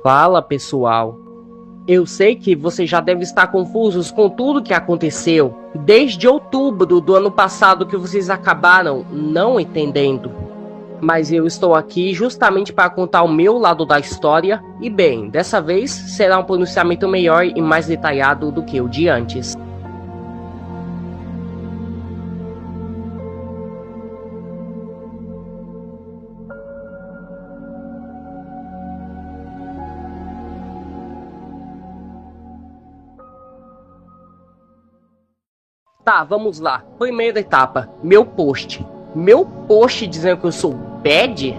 Fala, pessoal. Eu sei que vocês já devem estar confusos com tudo que aconteceu desde outubro do ano passado, que vocês acabaram não entendendo. Mas eu estou aqui justamente para contar o meu lado da história e, bem, dessa vez será um pronunciamento melhor e mais detalhado do que o de antes. Tá, vamos lá. Primeira etapa, meu post. Meu post dizendo que eu sou bad?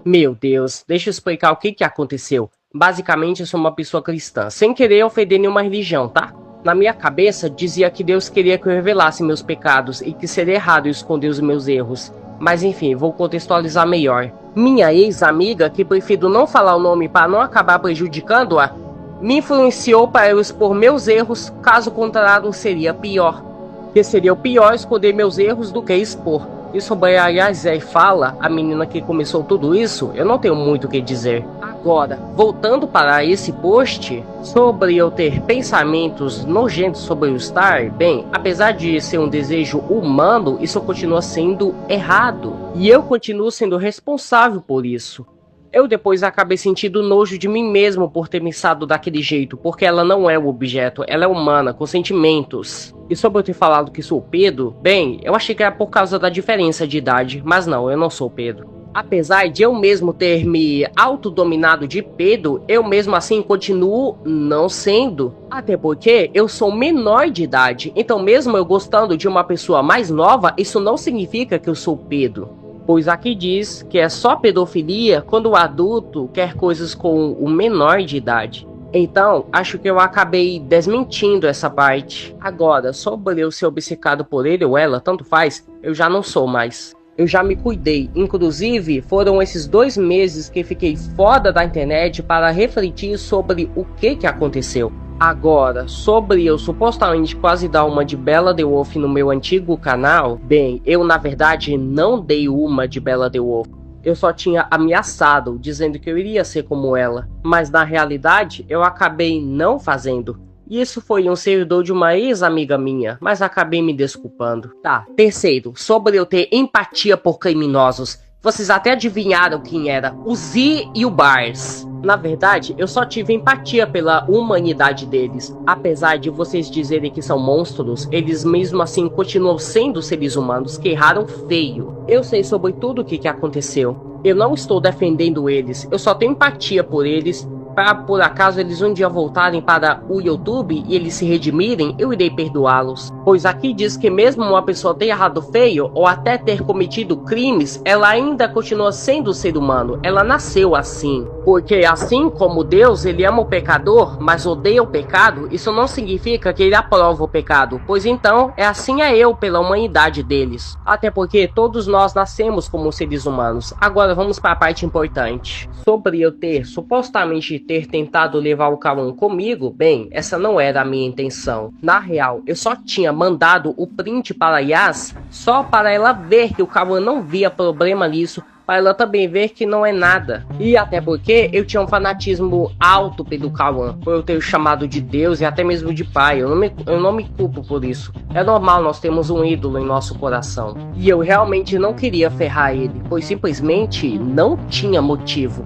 Meu Deus, deixa eu explicar o que aconteceu. Basicamente, eu sou uma pessoa cristã, sem querer ofender nenhuma religião, tá? Na minha cabeça, dizia que Deus queria que eu revelasse meus pecados e que seria errado eu esconder os meus erros. Mas enfim, vou contextualizar melhor. Minha ex-amiga, que prefiro não falar o nome para não acabar prejudicando-a, me influenciou para eu expor meus erros, caso contrário seria pior. Que seria o pior esconder meus erros do que expor. E sobre a Yazé fala, a menina que começou tudo isso, eu não tenho muito o que dizer. Agora, voltando para esse post, sobre eu ter pensamentos nojentos sobre o Star, bem, apesar de ser um desejo humano, isso continua sendo errado. E eu continuo sendo responsável por isso. Eu depois acabei sentindo nojo de mim mesmo por ter pensado daquele jeito, porque ela não é um objeto, ela é humana, com sentimentos. E sobre eu ter falado que sou Pedro, bem, eu achei que era por causa da diferença de idade, mas não, eu não sou Pedro. Apesar de eu mesmo ter me autodominado de Pedro, eu mesmo assim continuo não sendo. Até porque eu sou menor de idade, então mesmo eu gostando de uma pessoa mais nova, isso não significa que eu sou Pedro. Pois aqui diz que é só pedofilia quando o adulto quer coisas com o menor de idade. Então, acho que eu acabei desmentindo essa parte. Agora, sobre eu ser obcecado por ele ou ela, tanto faz, eu já não sou mais. Eu já me cuidei, inclusive foram esses 2 meses que fiquei fora da internet para refletir sobre o que aconteceu. Agora, sobre eu supostamente quase dar uma de Bella The Wolf no meu antigo canal, bem, eu na verdade não dei uma de Bella The Wolf. Eu só tinha ameaçado, dizendo que eu iria ser como ela, mas na realidade eu acabei não fazendo. E isso foi um servidor de uma ex-amiga minha, mas acabei me desculpando. Tá, terceiro, sobre eu ter empatia por criminosos. Vocês até adivinharam quem era, o Z e o Bars. Na verdade, eu só tive empatia pela humanidade deles. Apesar de vocês dizerem que são monstros, eles mesmo assim continuam sendo seres humanos que erraram feio. Eu sei sobre tudo o que aconteceu. Eu não estou defendendo eles, eu só tenho empatia por eles. Para por acaso eles um dia voltarem para o YouTube e eles se redimirem, eu irei perdoá-los. Pois aqui diz que mesmo uma pessoa ter errado feio ou até ter cometido crimes, ela ainda continua sendo ser humano. Ela nasceu assim. Porque assim como Deus, ele ama o pecador, mas odeia o pecado, isso não significa que ele aprova o pecado. Pois então, é assim eu pela humanidade deles. Até porque todos nós nascemos como seres humanos. Agora vamos para a parte importante. Sobre eu ter supostamente tentado levar o Cauã comigo, bem, essa não era a minha intenção. Na real, eu só tinha mandado o print para a Yas só para ela ver que o Cauã não via problema nisso, para ela também ver que não é nada. E até porque eu tinha um fanatismo alto pelo Cauã, por eu ter o chamado de Deus e até mesmo de pai. Eu não me culpo por isso. É normal, nós temos um ídolo em nosso coração. E eu realmente não queria ferrar ele, pois simplesmente não tinha motivo.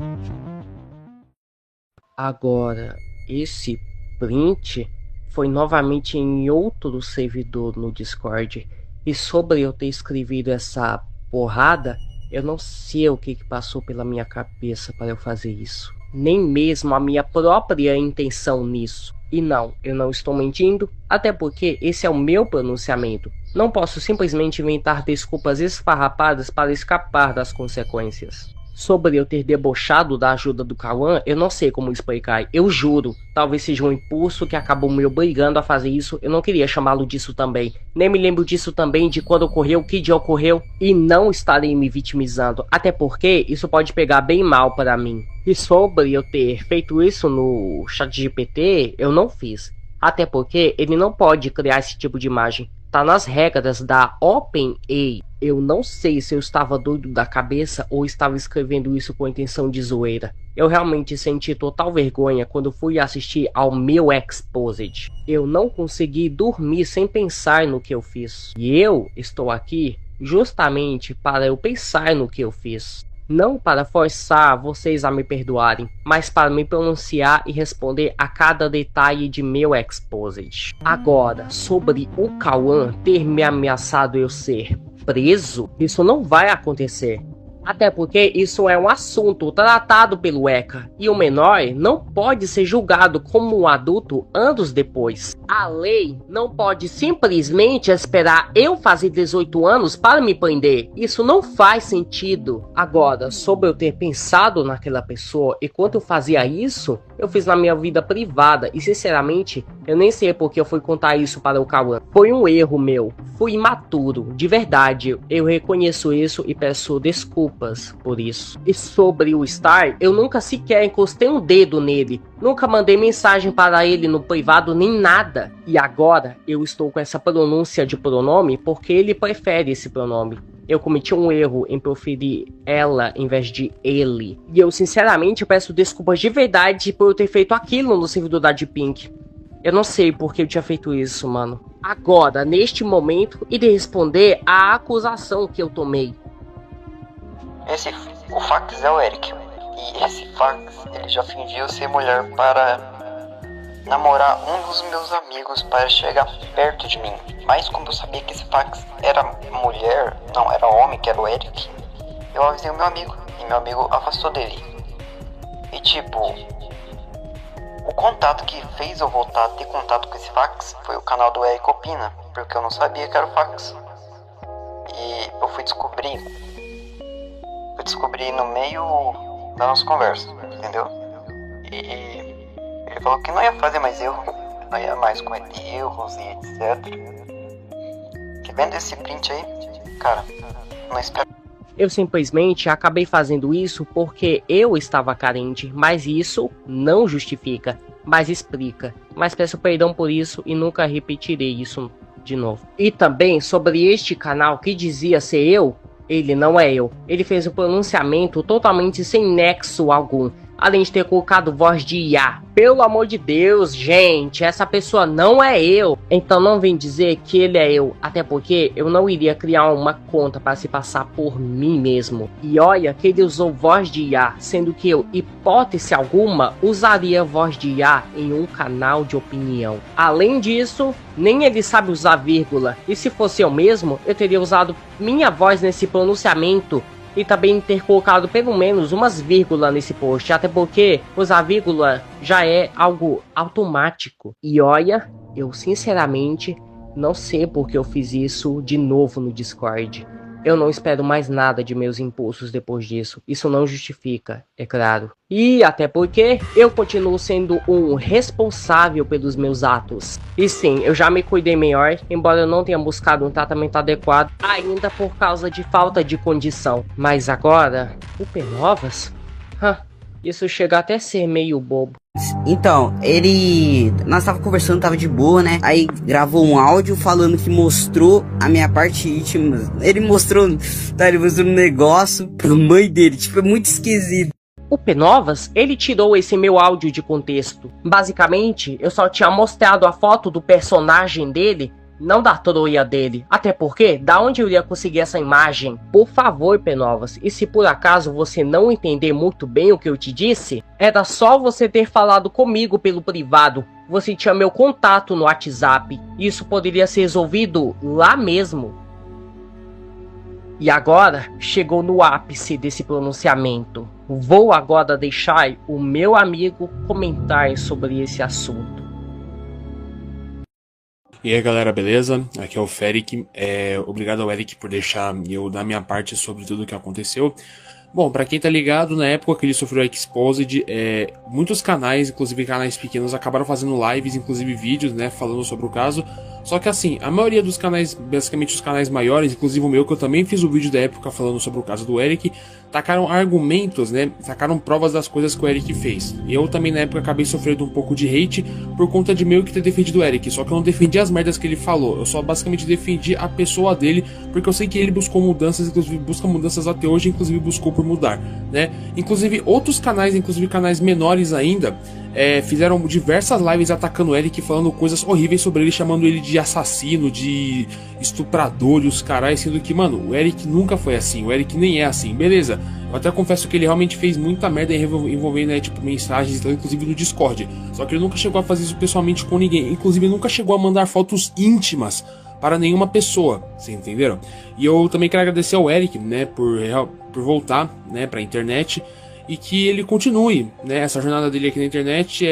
Agora, esse print foi novamente em outro servidor no Discord. E sobre eu ter escrevido essa porrada, eu não sei o que passou pela minha cabeça para eu fazer isso. Nem mesmo a minha própria intenção nisso. E não, eu não estou mentindo, até porque esse é o meu pronunciamento. Não posso simplesmente inventar desculpas esfarrapadas para escapar das consequências. Sobre eu ter debochado da ajuda do Cauã, eu não sei como explicar, eu juro. Talvez seja um impulso que acabou me obrigando a fazer isso, eu não queria chamá-lo disso também. Nem me lembro disso também, de quando ocorreu, que dia ocorreu. E não estarei me vitimizando, até porque isso pode pegar bem mal para mim. E sobre eu ter feito isso no ChatGPT, eu não fiz. Até porque ele não pode criar esse tipo de imagem. Tá nas regras da OpenAI. Eu não sei se eu estava doido da cabeça ou estava escrevendo isso com intenção de zoeira. Eu realmente senti total vergonha quando fui assistir ao meu Exposed. Eu não consegui dormir sem pensar no que eu fiz. E eu estou aqui justamente para eu pensar no que eu fiz. Não para forçar vocês a me perdoarem, mas para me pronunciar e responder a cada detalhe de meu Exposed. Agora, sobre o Cauã ter me ameaçado eu ser preso, isso não vai acontecer. Até porque isso é um assunto tratado pelo ECA, e o menor não pode ser julgado como um adulto anos depois. A lei não pode simplesmente esperar eu fazer 18 anos para me prender. Isso não faz sentido. Agora, sobre eu ter pensado naquela pessoa enquanto eu fazia isso, eu fiz na minha vida privada, e sinceramente, eu nem sei porque eu fui contar isso para o Cauã. Foi um erro meu, fui imaturo, de verdade, eu reconheço isso e peço desculpas por isso. E sobre o Star, eu nunca sequer encostei um dedo nele, nunca mandei mensagem para ele no privado nem nada. E agora eu estou com essa pronúncia de pronome porque ele prefere esse pronome. Eu cometi um erro em proferir ela em vez de ele. E eu sinceramente peço desculpas de verdade por eu ter feito aquilo no servidor da Pink. Eu não sei porque eu tinha feito isso, mano. Agora, neste momento, irei responder à acusação que eu tomei. O Fax é o Eric. E esse Fax, ele já fingiu ser mulher para namorar um dos meus amigos para chegar perto de mim. Mas como eu sabia que esse Fax era mulher, não, era homem, que era o Eric, eu avisei o meu amigo, e meu amigo afastou dele. E tipo, o contato que fez eu voltar a ter contato com esse Fax foi o canal do Eric Opina, porque eu não sabia que era o Fax. E eu fui descobrir no meio da nossa conversa, entendeu? E ele falou que não ia fazer mais erro, não ia mais cometer erros e etc. Que vendo esse print aí, cara, não espero. Eu simplesmente acabei fazendo isso porque eu estava carente, mas isso não justifica, mas explica. Mas peço perdão por isso e nunca repetirei isso de novo. E também sobre este canal que dizia ser eu, ele não é eu. Ele fez um pronunciamento totalmente sem nexo algum, além de ter colocado voz de IA. Pelo amor de Deus, gente, essa pessoa não é eu. Então não vem dizer que ele é eu, até porque eu não iria criar uma conta para se passar por mim mesmo. E olha que ele usou voz de IA, sendo que eu, hipótese alguma, usaria voz de IA em um canal de opinião. Além disso, nem ele sabe usar vírgula. E se fosse eu mesmo, eu teria usado minha voz nesse pronunciamento e também ter colocado pelo menos umas vírgulas nesse post, até porque usar vírgula já é algo automático. E olha, eu sinceramente não sei porque eu fiz isso de novo no Discord. Eu não espero mais nada de meus impulsos depois disso. Isso não justifica, é claro. E até porque eu continuo sendo um responsável pelos meus atos. E sim, eu já me cuidei melhor, embora eu não tenha buscado um tratamento adequado, ainda por causa de falta de condição. Mas agora, o Penovas? Isso chega até a ser meio bobo. Então, nós tava conversando, tava de boa, né? Aí gravou um áudio falando que mostrou a minha parte íntima. Ele mostrou um negócio pra mãe dele, tipo, é muito esquisito. O Penovas, ele tirou esse meu áudio de contexto. Basicamente, eu só tinha mostrado a foto do personagem dele, não da troia dele. Até porque, da onde eu iria conseguir essa imagem? Por favor, Penovas, e se por acaso você não entender muito bem o que eu te disse, era só você ter falado comigo pelo privado. Você tinha meu contato no WhatsApp. Isso poderia ser resolvido lá mesmo. E agora, chegou no ápice desse pronunciamento. Vou agora deixar o meu amigo comentar sobre esse assunto. E aí galera, beleza? Aqui é o Feric. Obrigado ao Eric por deixar eu dar minha parte sobre tudo o que aconteceu. Bom, pra quem tá ligado, na época que ele sofreu a Exposed, muitos canais, inclusive canais pequenos, acabaram fazendo lives, inclusive vídeos, né, falando sobre o caso. Só que assim, a maioria dos canais, basicamente os canais maiores, inclusive o meu, que eu também fiz o vídeo da época falando sobre o caso do Eric, tacaram argumentos, né, tacaram provas das coisas que o Eric fez. E eu também na época acabei sofrendo um pouco de hate por conta de meio que ter defendido o Eric, só que eu não defendi as merdas que ele falou, eu só basicamente defendi a pessoa dele, porque eu sei que ele buscou mudanças, inclusive busca mudanças até hoje, inclusive buscou por mudar, né. Inclusive outros canais, inclusive canais menores ainda, fizeram diversas lives atacando o Eric, falando coisas horríveis sobre ele, chamando ele de assassino, de estuprador e os caras, sendo que, mano, o Eric nunca foi assim, o Eric nem é assim, beleza. Eu até confesso que ele realmente fez muita merda envolvendo, né, tipo, mensagens, inclusive no Discord. Só que ele nunca chegou a fazer isso pessoalmente com ninguém, inclusive ele nunca chegou a mandar fotos íntimas para nenhuma pessoa, vocês entenderam? E eu também quero agradecer ao Eric, né, por voltar, né, pra internet, e que ele continue, né, essa jornada dele aqui na internet,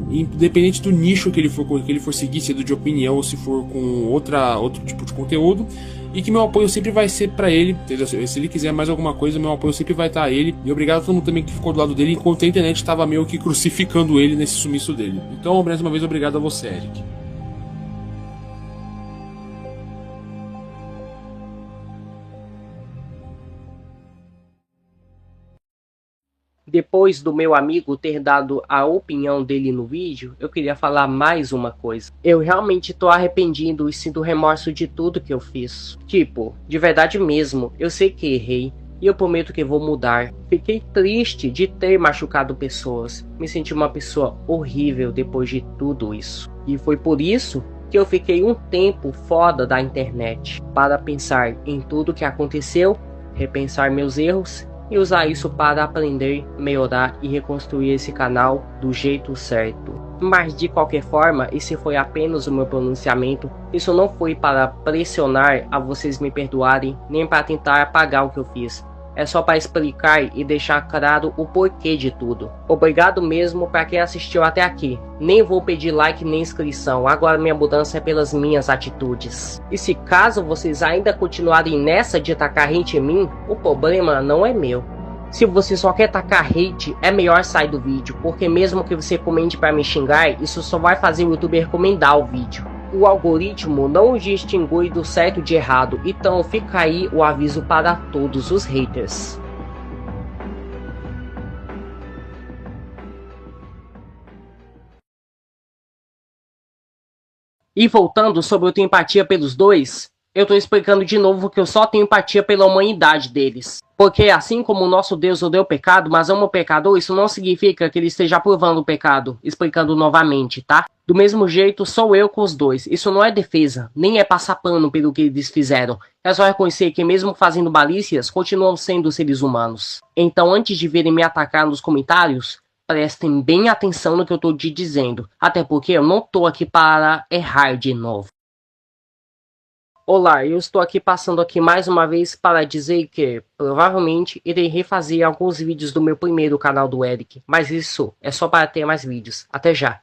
independente do nicho que ele for seguir, se é de opinião ou se for com outro tipo de conteúdo, e que meu apoio sempre vai ser pra ele, entendeu? Se ele quiser mais alguma coisa, meu apoio sempre vai estar a ele, e obrigado a todo mundo também que ficou do lado dele, enquanto a internet estava meio que crucificando ele nesse sumiço dele. Então, mais uma vez, obrigado a você, Eric. Depois do meu amigo ter dado a opinião dele no vídeo, eu queria falar mais uma coisa. Eu realmente tô arrependido e sinto remorso de tudo que eu fiz. Tipo, de verdade mesmo, eu sei que errei e eu prometo que vou mudar. Fiquei triste de ter machucado pessoas. Me senti uma pessoa horrível depois de tudo isso. E foi por isso que eu fiquei um tempo fora da internet, para pensar em tudo que aconteceu, repensar meus erros e usar isso para aprender, melhorar e reconstruir esse canal do jeito certo. Mas de qualquer forma, esse foi apenas o meu pronunciamento. Isso não foi para pressionar a vocês me perdoarem, nem para tentar apagar o que eu fiz. É só para explicar e deixar claro o porquê de tudo. Obrigado mesmo para quem assistiu até aqui. Nem vou pedir like nem inscrição, agora minha mudança é pelas minhas atitudes. E se caso vocês ainda continuarem nessa de tacar hate em mim, o problema não é meu. Se você só quer tacar hate, é melhor sair do vídeo, porque mesmo que você comente para me xingar, isso só vai fazer o YouTube recomendar o vídeo. O algoritmo não distingue do certo de errado, então fica aí o aviso para todos os haters. E voltando sobre eu ter empatia pelos dois, eu tô explicando de novo que eu só tenho empatia pela humanidade deles. Porque assim como o nosso Deus odeia o pecado, mas ama o pecador, isso não significa que ele esteja aprovando o pecado. Explicando novamente, tá? Do mesmo jeito, sou eu com os dois. Isso não é defesa, nem é passar pano pelo que eles fizeram. É só reconhecer que mesmo fazendo malícias, continuam sendo seres humanos. Então antes de virem me atacar nos comentários, prestem bem atenção no que eu tô te dizendo. Até porque eu não tô aqui para errar de novo. Olá, eu estou aqui passando aqui mais uma vez para dizer que provavelmente irei refazer alguns vídeos do meu primeiro canal do Eric, mas isso é só para ter mais vídeos. Até já!